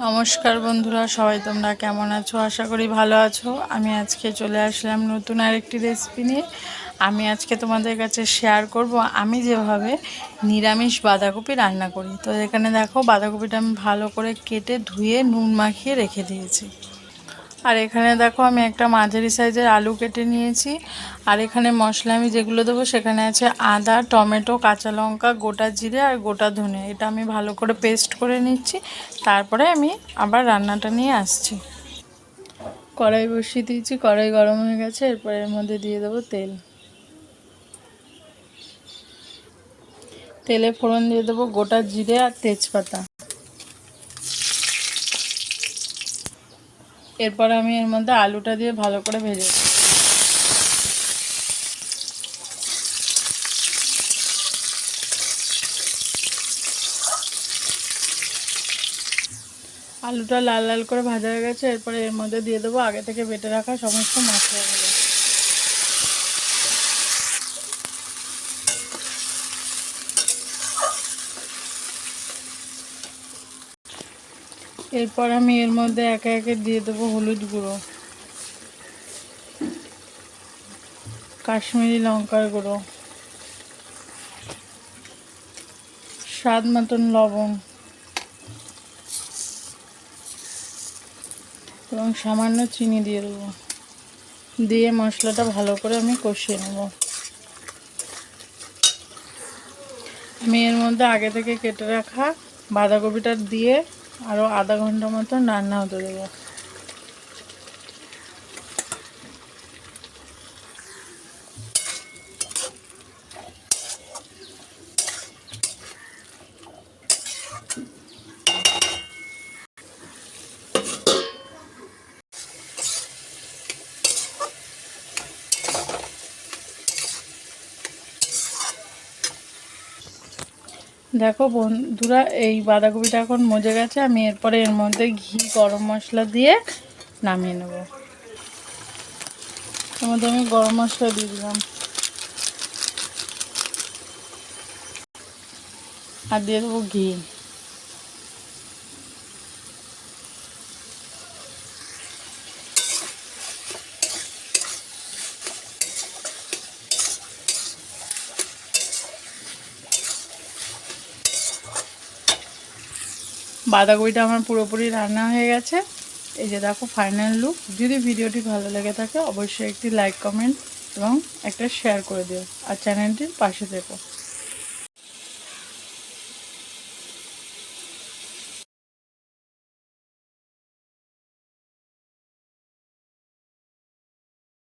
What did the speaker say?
নমস্কার বন্ধুরা, সবাই তোমরা কেমন আছো? আশা করি ভালো আছো। আমি আজকে চলে আসলাম নতুন আরেকটি রেসিপি নিয়ে। আমি আজকে তোমাদের কাছে শেয়ার করব আমি যেভাবে নিরামিষ বাঁধাকপি রান্না করি। তো এখানে দেখো, বাঁধাকপিটা আমি ভালো করে কেটে ধুয়ে নুন মাখিয়ে রেখে দিয়েছি। আর এখানে দেখো, আমি একটা মাঝারি সাইজের আলু কেটে নিয়েছি। আর এখানে মশলা আমি যেগুলো দেবো সেখানে আছে আদা, টমেটো, কাঁচা লঙ্কা, গোটা জিরে আর গোটা ধনে। এটা আমি ভালো করে পেস্ট করে নিচ্ছি। তারপরে আমি আবার রান্নাটা নিয়ে আসছি। কড়াই বসিয়ে দিয়েছি, কড়াই গরম হয়ে গেছে। এরপর এর মধ্যে দিয়ে দেবো তেল। তেলে ফোড়ন দিয়ে দেবো গোটা জিরে আর তেজপাতা। এরপর আমি এর মধ্যে আলুটা দিয়ে ভালো করে ভেজে দেবো। আলুটা লাল লাল করে ভাজা হয়ে গেছে। এরপরে এর মধ্যে দিয়ে দেবো আগে থেকে বেটে রাখা সমস্ত মশলাগুলো। এরপর আমি এর মধ্যে একে একে দিয়ে দেবো হলুদ গুঁড়ো, কাশ্মীরি লঙ্কার গুঁড়ো, স্বাদ মতন লবণ এবং সামান্য চিনি দিয়ে দেবো। দিয়ে মশলাটা ভালো করে আমি কষিয়ে নেব। আমি এর মধ্যে আগে থেকে কেটে রাখা বাঁধাকপিটা দিয়ে আরও আধা ঘন্টা মতন রান্না হতে দেবো। দেখো বন্ধুরা, এই বাঁধাকপিটা এখন মজে গেছে। আমি এরপরে এর মধ্যে ঘি, গরম মশলা দিয়ে নামিয়ে নেব। এর মধ্যে আমি গরম মশলা দিয়ে দিলাম আর দিয়ে দেবো ঘি। বাঁধাকপিটা আমার পুরোপুরি রান্না হয়ে গেছে। এই যে দেখো ফাইনাল লুক। যদি ভিডিওটি ভালো লেগে থাকে অবশ্যই একটি লাইক, কমেন্ট এবং একটা শেয়ার করে দিও। আর চ্যানেলটির পাশে থেকো।